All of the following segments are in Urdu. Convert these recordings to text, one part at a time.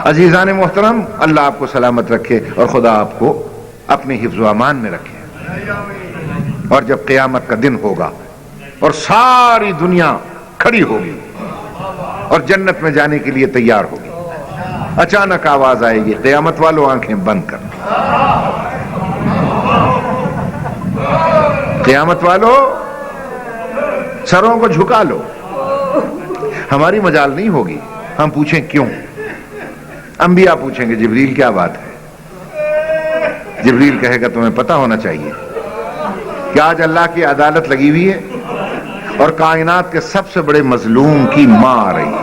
عزیزان محترم، اللہ آپ کو سلامت رکھے اور خدا آپ کو اپنے حفظ و امان میں رکھے. اور جب قیامت کا دن ہوگا اور ساری دنیا کھڑی ہوگی اور جنت میں جانے کے لیے تیار ہوگی، اچانک آواز آئے گی، قیامت والوں آنکھیں بند کر. قیامت والوں سروں کو جھکا لو. ہماری مجال نہیں ہوگی ہم پوچھیں کیوں. انبیاء پوچھیں گے جبریل کیا بات ہے؟ جبریل کہے گا تمہیں پتہ ہونا چاہیے کہ آج اللہ کی عدالت لگی ہوئی ہے اور کائنات کے سب سے بڑے مظلوم کی ماں آ رہی ہے.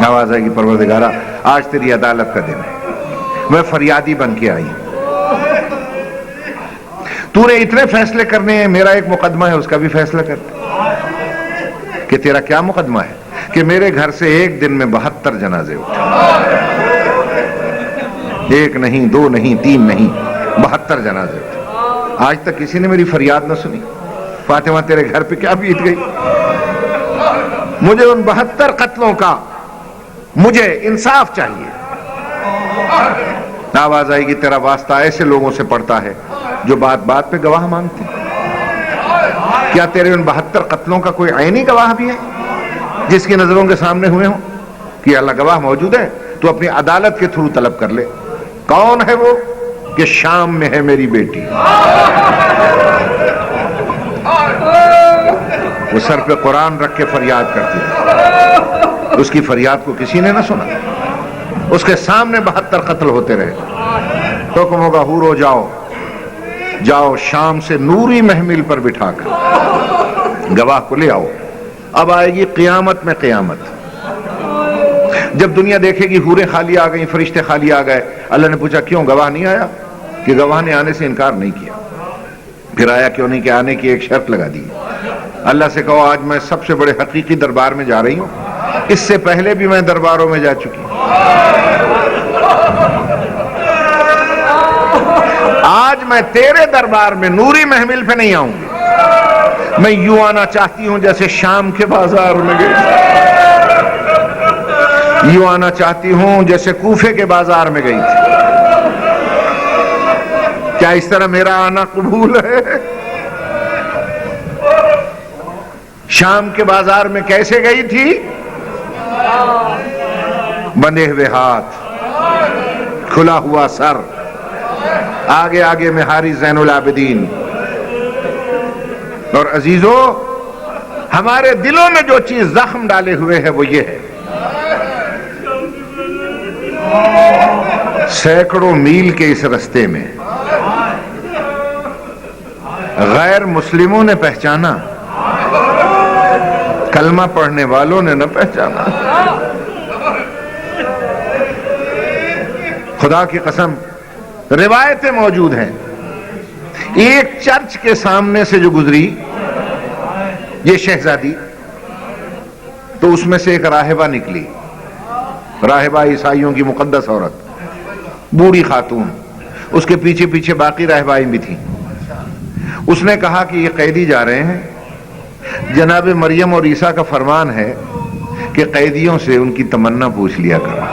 آواز آئے گی، پروردگارا آج تیری عدالت کا دن ہے، میں فریادی بن کے آئی ہوں، تو نے اتنے فیصلے کرنے ہیں، میرا ایک مقدمہ ہے اس کا بھی فیصلہ کر. کہ تیرا کیا مقدمہ ہے؟ کہ میرے گھر سے ایک دن میں 72 جنازے اٹھے، ایک نہیں، دو نہیں، تین نہیں، 72 جنازے اٹھے. آج تک کسی نے میری فریاد نہ سنی. فاطمہ تیرے گھر پہ کیا بیت گئی؟ مجھے ان 72 قتلوں کا مجھے انصاف چاہیے. آواز آئے گی، تیرا واسطہ ایسے لوگوں سے پڑتا ہے جو بات بات پہ گواہ مانگتے ہیں. کیا تیرے ان 72 قتلوں کا کوئی عینی گواہ بھی ہے جس کی نظروں کے سامنے ہوئے ہوں؟ کہ اللہ گواہ موجود ہے، تو اپنی عدالت کے تھرو طلب کر لے. کون ہے وہ؟ کہ شام میں ہے میری بیٹی، وہ سر پہ قرآن رکھ کے فریاد کرتی ہے، اس کی فریاد کو کسی نے نہ سنا. اس کے سامنے 72 قتل ہوتے رہے. حکم ہوگا، حورو جاؤ شام سے نوری محمل پر بٹھا کر گواہ کو لے آؤ. اب آئے گی قیامت میں قیامت. جب دنیا دیکھے گی حوریں خالی آ گئیں، فرشتے خالی آ گئے، اللہ نے پوچھا کیوں گواہ نہیں آیا؟ کہ گواہ نے آنے سے انکار نہیں کیا. پھر آیا کیوں نہیں؟ کہ آنے کی ایک شرط لگا دی. اللہ سے کہو آج میں سب سے بڑے حقیقی دربار میں جا رہی ہوں، اس سے پہلے بھی میں درباروں میں جا چکی. آج میں تیرے دربار میں نوری محمل پہ نہیں آؤں گی، میں یوں آنا چاہتی ہوں جیسے شام کے بازار میں گئی، یوں آنا چاہتی ہوں جیسے کوفے کے بازار میں گئی تھی. کیا اس طرح میرا آنا قبول ہے؟ شام کے بازار میں کیسے گئی تھی؟ بندھے ہوئے ہاتھ، کھلا ہوا سر، آگے آگے میں حاری زین العابدین. اور عزیزو، ہمارے دلوں میں جو چیز زخم ڈالے ہوئے ہے وہ یہ ہے، سینکڑوں میل کے اس رستے میں غیر مسلموں نے پہچانا، کلمہ پڑھنے والوں نے نہ پہچانا. خدا کی قسم روایتیں موجود ہیں. ایک چرچ کے سامنے سے جو گزری یہ شہزادی، تو اس میں سے ایک راہبہ نکلی، راہبہ عیسائیوں کی مقدس عورت، بوڑھی خاتون. اس کے پیچھے پیچھے باقی راہبائیں بھی تھیں. اس نے کہا کہ یہ قیدی جا رہے ہیں، جناب مریم اور عیسیٰ کا فرمان ہے کہ قیدیوں سے ان کی تمنا پوچھ لیا کرو.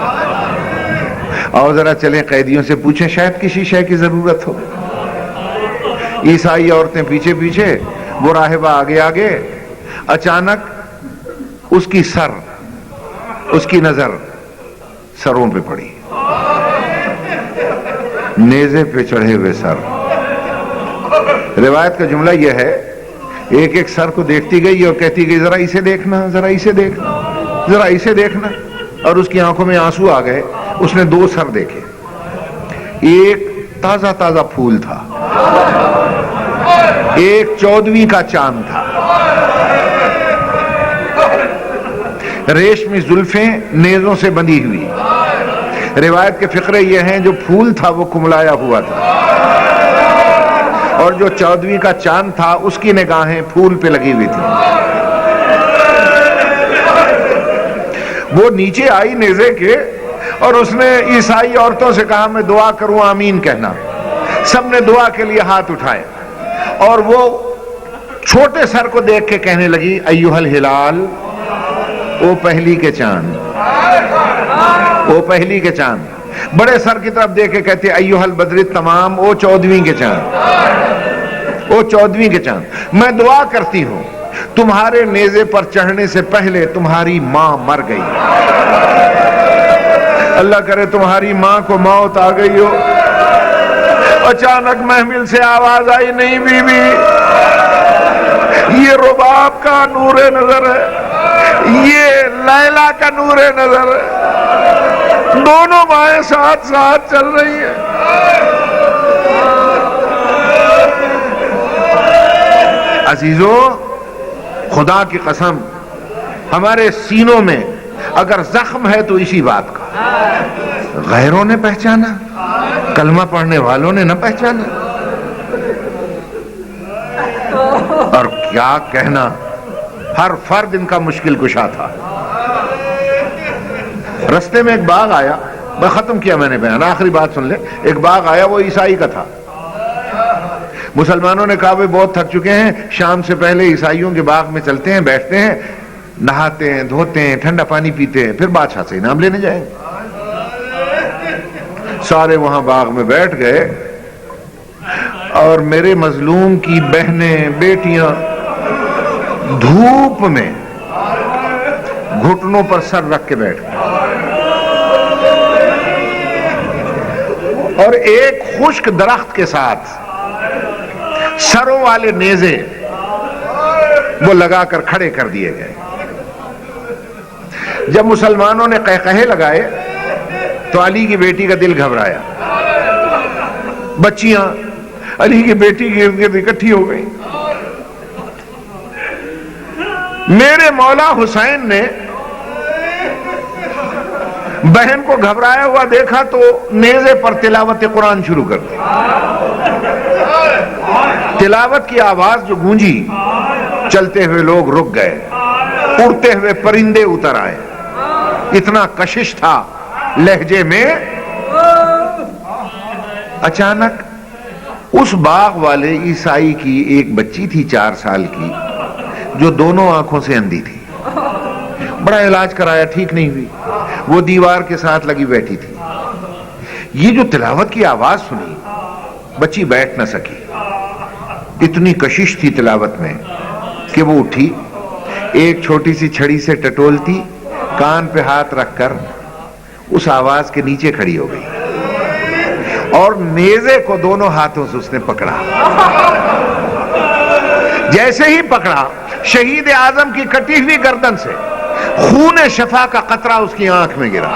اور ذرا چلیں قیدیوں سے پوچھیں، شاید کسی شے کی ضرورت ہو. عیسائی عورتیں پیچھے پیچھے، وہ راہبہ آگے آگے. اچانک اس کی نظر سروں پہ پڑی، نیزے پہ چڑھے ہوئے سر. روایت کا جملہ یہ ہے، ایک ایک سر کو دیکھتی گئی اور کہتی گئی ذرا اسے دیکھنا، ذرا اسے دیکھنا، ذرا اسے دیکھنا. اور اس کی آنکھوں میں آنسو آ گئے. اس نے 2 سر دیکھے. ایک تازہ تازہ پھول تھا، ایک 14ویں کا چاند تھا. ریشمی زلفیں نیزوں سے بندھی ہوئی. روایت کے فقرے یہ ہیں، جو پھول تھا وہ کملایا ہوا تھا، اور جو 14ویں کا چاند تھا اس کی نگاہیں پھول پہ لگی ہوئی تھی. وہ نیچے آئی نیزے کے اور اس نے عیسائی عورتوں سے کہا میں دعا کروں، آمین کہنا. سب نے دعا کے لیے ہاتھ اٹھائے اور وہ چھوٹے سر کو دیکھ کے کہنے لگی ایھا الہلال او پہلی کے چاند، او پہلی کے چاند، بڑے سر کی طرف دیکھ کے کہتے ایھا البدر تمام، او 14ویں کے چاند، او 14ویں کے چاند، میں دعا کرتی ہوں تمہارے نیزے پر چڑھنے سے پہلے تمہاری ماں مر گئی، اللہ کرے تمہاری ماں کو موت آ گئی ہو، اچانک محمل سے آواز آئی نہیں بی بی، یہ رباب کا نور نظر ہے، یہ لیلا کا نور نظر ہے، دونوں مائیں ساتھ ساتھ چل رہی ہیں۔ عزیزو، خدا کی قسم ہمارے سینوں میں اگر زخم ہے تو اسی بات کا، غیروں نے پہچانا، کلمہ پڑھنے والوں نے نہ پہچانا، اور کیا کہنا، ہر فرد ان کا مشکل کشا تھا۔ رستے میں ایک باغ آیا، میں ختم کیا میں نے بیان، آخری بات سن لے، ایک باغ آیا وہ عیسائی کا تھا۔ مسلمانوں نے کہا بھئی بہت تھک چکے ہیں، شام سے پہلے عیسائیوں کے باغ میں چلتے ہیں، بیٹھتے ہیں، نہاتے ہیں، دھوتے ہیں، ٹھنڈا پانی پیتے ہیں، پھر بادشاہ سے انعام لینے جائیں۔ سارے وہاں باغ میں بیٹھ گئے، اور میرے مظلوم کی بہنیں بیٹیاں دھوپ میں گھٹنوں پر سر رکھ کے بیٹھ گئے، اور ایک خشک درخت کے ساتھ سروں والے نیزے وہ لگا کر کھڑے کر دیے گئے۔ جب مسلمانوں نے قہقہے لگائے تو علی کی بیٹی کا دل گھبرایا، بچیاں علی کی بیٹی کے گرد اکٹھی ہو گئی۔ میرے مولا حسین نے بہن کو گھبرایا ہوا دیکھا تو نیزے پر تلاوت قرآن شروع کر دی۔ تلاوت کی آواز جو گونجی، چلتے ہوئے لوگ رک گئے، اڑتے ہوئے پرندے اتر آئے، اتنا کشش تھا لہجے میں۔ اچانک اس باغ والے عیسائی کی ایک بچی تھی 4 سال کی، جو دونوں آنکھوں سے اندھی تھی، بڑا علاج کرایا، ٹھیک نہیں ہوئی، وہ دیوار کے ساتھ لگی بیٹھی تھی۔ یہ جو تلاوت کی آواز سنی، بچی بیٹھ نہ سکی، اتنی کشش تھی تلاوت میں کہ وہ اٹھی، ایک چھوٹی سی چھڑی سے ٹٹولتی، کان پہ ہاتھ رکھ کر اس آواز کے نیچے کھڑی ہو گئی، اور نیزے کو دونوں ہاتھوں سے اس نے پکڑا۔ جیسے ہی پکڑا، شہید اعظم کی کٹی ہوئی گردن سے خون شفا کا قطرہ اس کی آنکھ میں گرا۔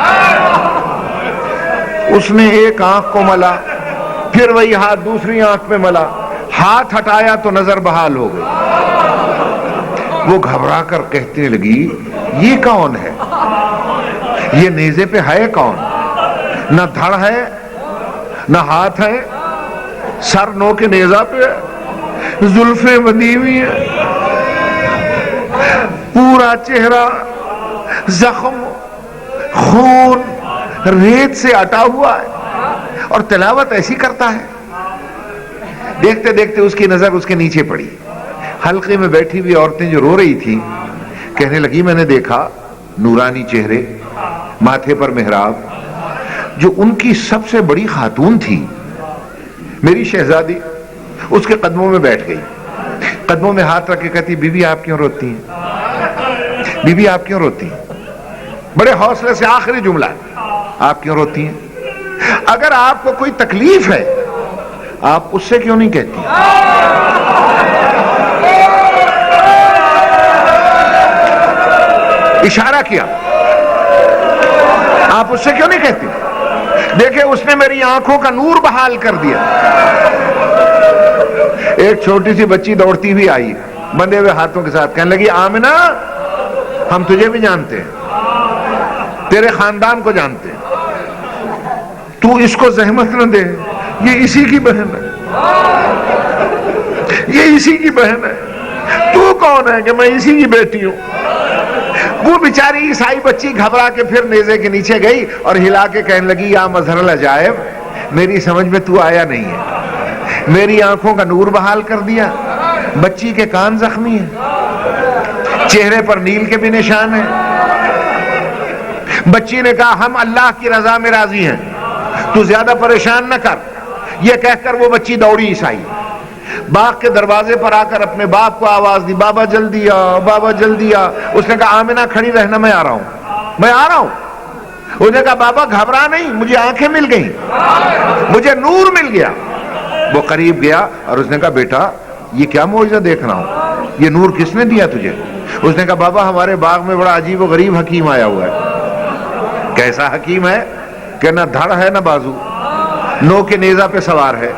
اس نے ایک آنکھ کو ملا، پھر وہی ہاتھ دوسری آنکھ میں ملا، ہاتھ ہٹایا تو نظر بحال ہو گئی۔ وہ گھبرا کر کہنے لگی یہ کون ہے، یہ نیزے پہ ہے کون؟ نہ دھڑ ہے نہ ہاتھ ہے، سر نو کے نیزہ پہ ہے، زلفیں بندھی ہوئی ہیں، پورا چہرہ زخم، خون، ریت سے اٹا ہوا ہے، اور تلاوت ایسی کرتا ہے۔ دیکھتے دیکھتے اس کی نظر اس کے نیچے پڑی، حلقے میں بیٹھی ہوئی عورتیں جو رو رہی تھی کہنے لگی میں نے دیکھا نورانی چہرے، ماتھے پر محراب، جو ان کی سب سے بڑی خاتون تھی میری شہزادی، اس کے قدموں میں بیٹھ گئی، قدموں میں ہاتھ رکھ کے کہتی بی بی آپ کیوں روتی ہیں، بی بی آپ کیوں روتی ہیں؟ بڑے حوصلے سے آخری جملہ ہے، آپ کیوں روتی ہیں؟ اگر آپ کو کوئی تکلیف ہے آپ اس سے کیوں نہیں کہتی؟ اشارہ کیا، آپ اس سے کیوں نہیں کہتی؟ دیکھیں اس نے میری آنکھوں کا نور بحال کر دیا۔ ایک چھوٹی سی بچی دوڑتی ہوئی آئی بندھے ہوئے ہاتھوں کے ساتھ، کہنے لگی آمنہ ہم تجھے بھی جانتے ہیں، تیرے خاندان کو جانتے ہیں، تو اس کو زحمت نہ دے، یہ اسی کی بہن ہے، یہ اسی کی بہن ہے، تو کون ہے کہ میں اسی کی بیٹی ہوں۔ وہ بیچاری عیسائی بچی گھبرا کے پھر نیزے کے نیچے گئی اور ہلا کے کہنے لگی یا مظہر العجائب، میری سمجھ میں تو آیا نہیں ہے، میری آنکھوں کا نور بحال کر دیا، بچی کے کان زخمی ہیں، چہرے پر نیل کے بھی نشان ہیں، بچی نے کہا ہم اللہ کی رضا میں راضی ہیں، تو زیادہ پریشان نہ کر. یہ کہہ کر وہ بچی دوڑی عیسائی، باغ کے دروازے پر آ کر اپنے باپ کو آواز دی، بابا جلدی آ، بابا جلدی آ. اس نے کہا آمنہ کھڑی رہنا، میں آ رہا ہوں، میں آ رہا ہوں. اس نے کہا بابا گھبرا نہیں، مجھے آنکھیں مل گئیں، مجھے نور مل گیا. وہ قریب گیا اور اس نے کہا بیٹا یہ کیا معجزہ دیکھ رہا ہوں، یہ نور کس نے دیا تجھے؟ اس نے کہا بابا ہمارے باغ میں بڑا عجیب و غریب حکیم آیا ہوا ہے. کیسا حکیم ہے کہ نہ دھڑ ہے نہ بازو، نو کے نیزہ پہ سوار ہے،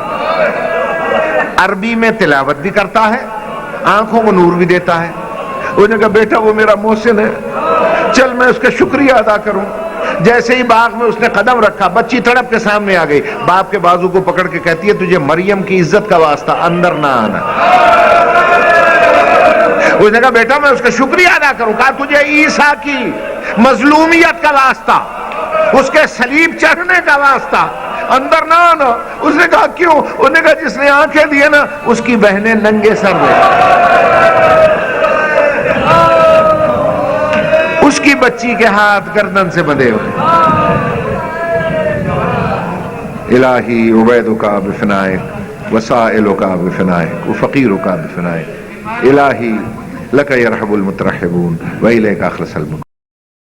عربی میں تلاوت بھی کرتا ہے، آنکھوں کو نور بھی دیتا ہے. اس نے کہا بیٹا وہ میرا محسن ہے، چل میں اس کا شکریہ ادا کروں. جیسے ہی باغ میں اس نے قدم رکھا، بچی تڑپ کے سامنے آ گئی، باپ کے بازو کو پکڑ کے کہتی ہے تجھے مریم کی عزت کا واسطہ اندر نہ آنا. اس نے کہا بیٹا میں اس کا شکریہ ادا کروں. کہا تجھے عیسیٰ کی مظلومیت کا واسطہ، اس کے صلیب چڑھنے کا واسطہ اندر نہ آنا. اس نے کہا کیوں؟ اس نے کہا جس نے آنکھیں دی نا اس کی بہنیں ننگے سر رہے، اس کی بچی کے ہاتھ گردن سے بندھے ہوئے. الہی عبیدک بفنائک وسائلک بفنائک وفقیرک بفنائک. الہی لک یرحب المترحبون والیک اخلص المنیبون.